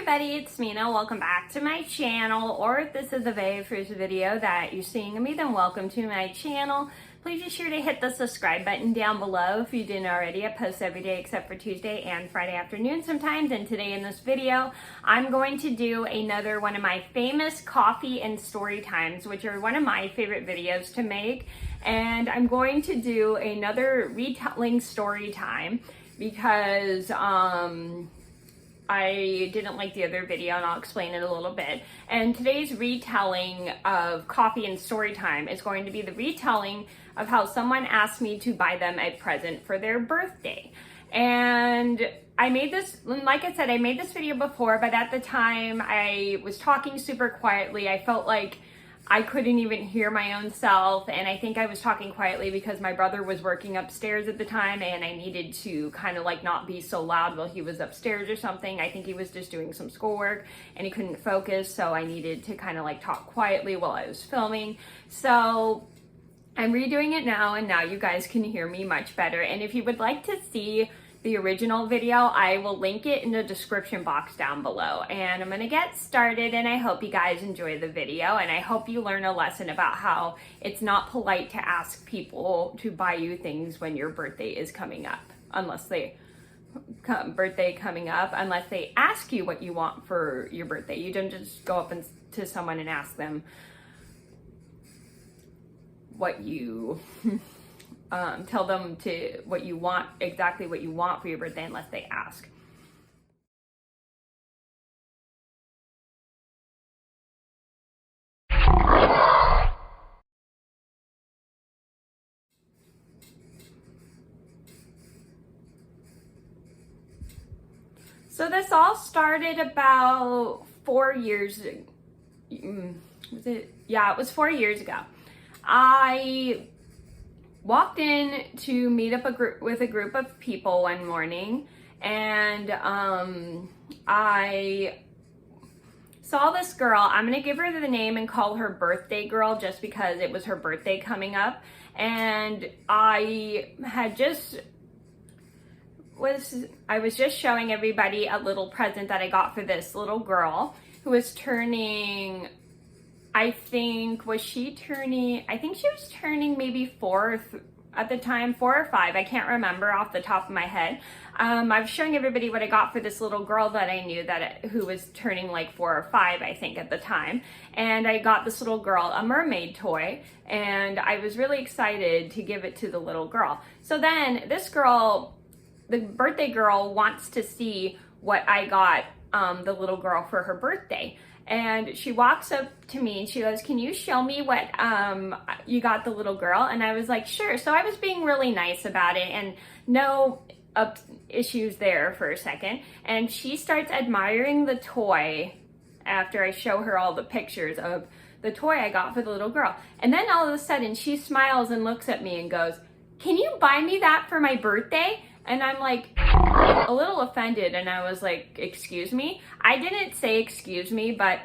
everybody, it's Mena. Welcome back to my channel, or if this is the very first video that you're seeing of me, then welcome to my channel. Please be sure to hit the subscribe button down below if you didn't already. I post every day except for Tuesday and Friday afternoon sometimes, and today in this video, I'm going to do another one of my famous coffee and story times, which are one of my favorite videos to make, and I'm going to do another retelling story time because, I didn't like the other video, and I'll explain it a little bit. And today's retelling of coffee and story time is going to be the retelling of how someone asked me to buy them a present for their birthday. And I made this, like I said, I made this video before, but at the time I was talking super quietly. I felt like I couldn't even hear my own self, and I think I was talking quietly because my brother was working upstairs at the time, and I needed to kind of like not be so loud while he was upstairs or something. I think he was just doing some schoolwork and he couldn't focus, so I needed to kind of like talk quietly while I was filming. So I'm redoing it now, and now you guys can hear me much better. And if you would like to see the original video, I will link it in the description box down below. And I'm gonna get started, and I hope you guys enjoy the video, and I hope you learn a lesson about how it's not polite to ask people to buy you things when your birthday is coming up, unless they ask you what you want for your birthday. You don't just go up to someone and ask them what you tell them to what you want, exactly what you want for your birthday, unless they ask. So this all started about 4 years. Was it? Yeah, it was 4 years ago. I walked in to meet up with a group of people one morning, and I saw this girl. I'm gonna give her the name and call her Birthday Girl just because it was her birthday coming up, and I was just showing everybody a little present that I got for this little girl who was turning, I think she was turning maybe 4 at the time, 4 or 5. I can't remember off the top of my head. I was showing everybody what I got for this little girl that I knew who was turning like 4 or 5, I think, at the time. And I got this little girl a mermaid toy, and I was really excited to give it to the little girl. So then this girl, the birthday girl, wants to see what I got the little girl for her birthday. And she walks up to me and she goes, "Can you show me what you got the little girl?" And I was like, "Sure." So I was being really nice about it, and no issues there for a second. And she starts admiring the toy after I show her all the pictures of the toy I got for the little girl. And then all of a sudden she smiles and looks at me and goes, "Can you buy me that for my birthday?" And I'm like a little offended, and I was like, "Excuse me?" I didn't say excuse me, but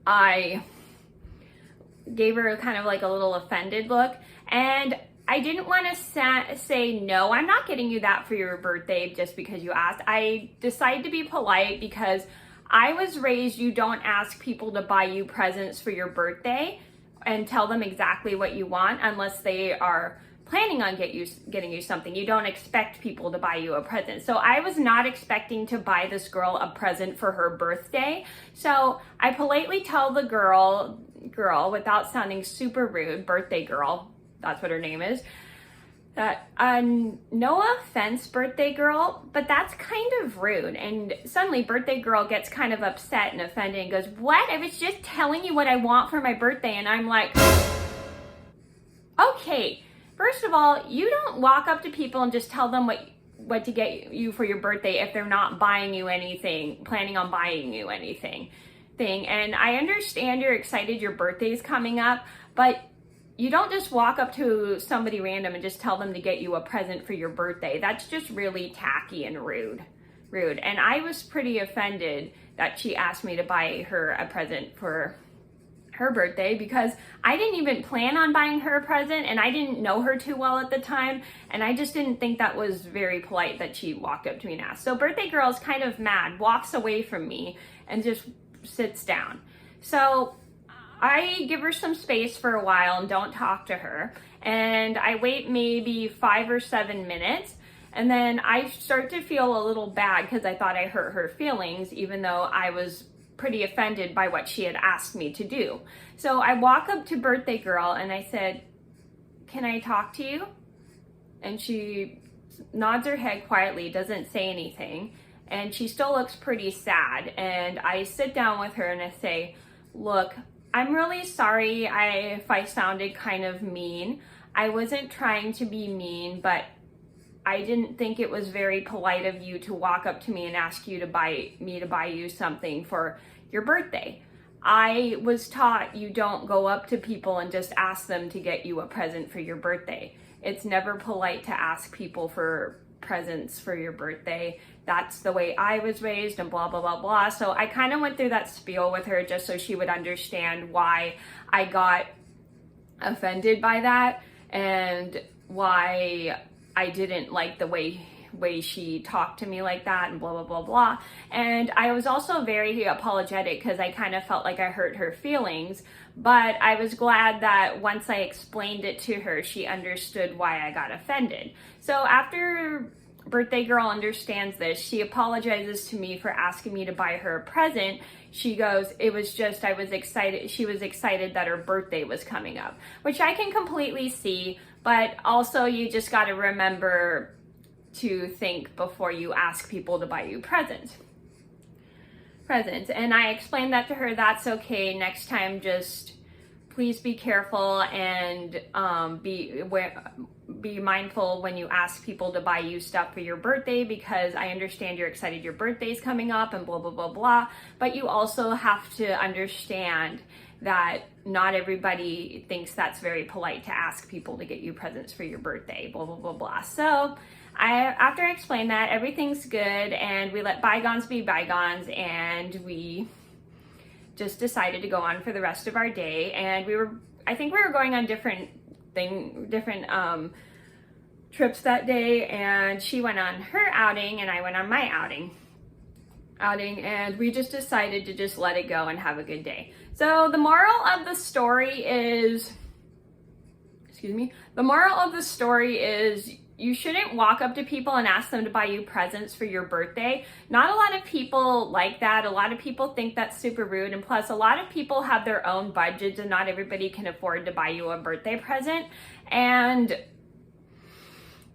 I gave her kind of like a little offended look, and I didn't want to say, "No, I'm not getting you that for your birthday just because you asked." I decided to be polite because I was raised, you don't ask people to buy you presents for your birthday and tell them exactly what you want unless they are planning on getting you something. You don't expect people to buy you a present. So I was not expecting to buy this girl a present for her birthday. So I politely tell the girl, without sounding super rude, Birthday Girl, that's what her name is, that no offense, Birthday Girl, but that's kind of rude. And suddenly Birthday Girl gets kind of upset and offended and goes, "What? I was just telling you what I want for my birthday." And I'm like, okay. First of all, you don't walk up to people and just tell them what to get you for your birthday if they're not buying you anything, planning on buying you anything. And I understand you're excited your birthday's coming up, but you don't just walk up to somebody random and just tell them to get you a present for your birthday. That's just really tacky and rude. And I was pretty offended that she asked me to buy her a present for her birthday because I didn't even plan on buying her a present and I didn't know her too well at the time, and I just didn't think that was very polite that she walked up to me and asked. So birthday girl is kind of mad, walks away from me and just sits down. So I give her some space for a while and don't talk to her, and I wait maybe 5 or 7 minutes, and then I start to feel a little bad because I thought I hurt her feelings, even though I was pretty offended by what she had asked me to do. So I walk up to birthday girl and I said, "Can I talk to you?" And she nods her head quietly, doesn't say anything, and she still looks pretty sad. And I sit down with her and I say, "Look, I'm really sorry if I sounded kind of mean. I wasn't trying to be mean, but I didn't think it was very polite of you to walk up to me and ask you to buy you something for your birthday. I was taught you don't go up to people and just ask them to get you a present for your birthday. It's never polite to ask people for presents for your birthday. That's the way I was raised," and blah, blah, blah, blah. So I kind of went through that spiel with her just so she would understand why I got offended by that and why I didn't like the way she talked to me like that, and blah, blah, blah, blah. And I was also very apologetic because I kind of felt like I hurt her feelings, but I was glad that once I explained it to her, she understood why I got offended. So after birthday girl understands this, she apologizes to me for asking me to buy her a present. She goes, "It was just, I was excited." She was excited that her birthday was coming up, which I can completely see, but also you just got to remember to think before you ask people to buy you presents. And I explained that to her. That's okay. Next time, just please be careful and be mindful when you ask people to buy you stuff for your birthday, because I understand you're excited your birthday's coming up and blah, blah, blah, blah. But you also have to understand that not everybody thinks that's very polite to ask people to get you presents for your birthday, blah, blah, blah, blah. So after I explained that, everything's good, and we let bygones be bygones, and we just decided to go on for the rest of our day. And I think we were going on different trips that day, and she went on her outing and I went on my outing, and we just decided to just let it go and have a good day. So the moral of the story is, you shouldn't walk up to people and ask them to buy you presents for your birthday. Not a lot of people like that. A lot of people think that's super rude. And plus, a lot of people have their own budgets and not everybody can afford to buy you a birthday present. And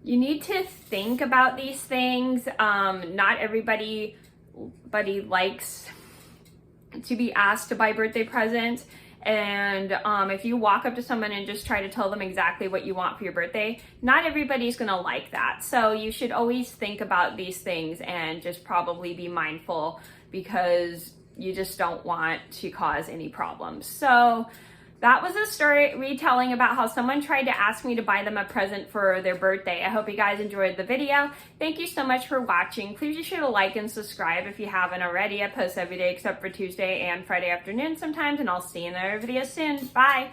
you need to think about these things. Not everybody likes to be asked to buy birthday presents. And if you walk up to someone and just try to tell them exactly what you want for your birthday, not everybody's gonna like that. So you should always think about these things and just probably be mindful, because you just don't want to cause any problems. So that was a story retelling about how someone tried to ask me to buy them a present for their birthday. I hope you guys enjoyed the video. Thank you so much for watching. Please be sure to like and subscribe if you haven't already. I post every day except for Tuesday and Friday afternoon sometimes, and I'll see you in another video soon. Bye.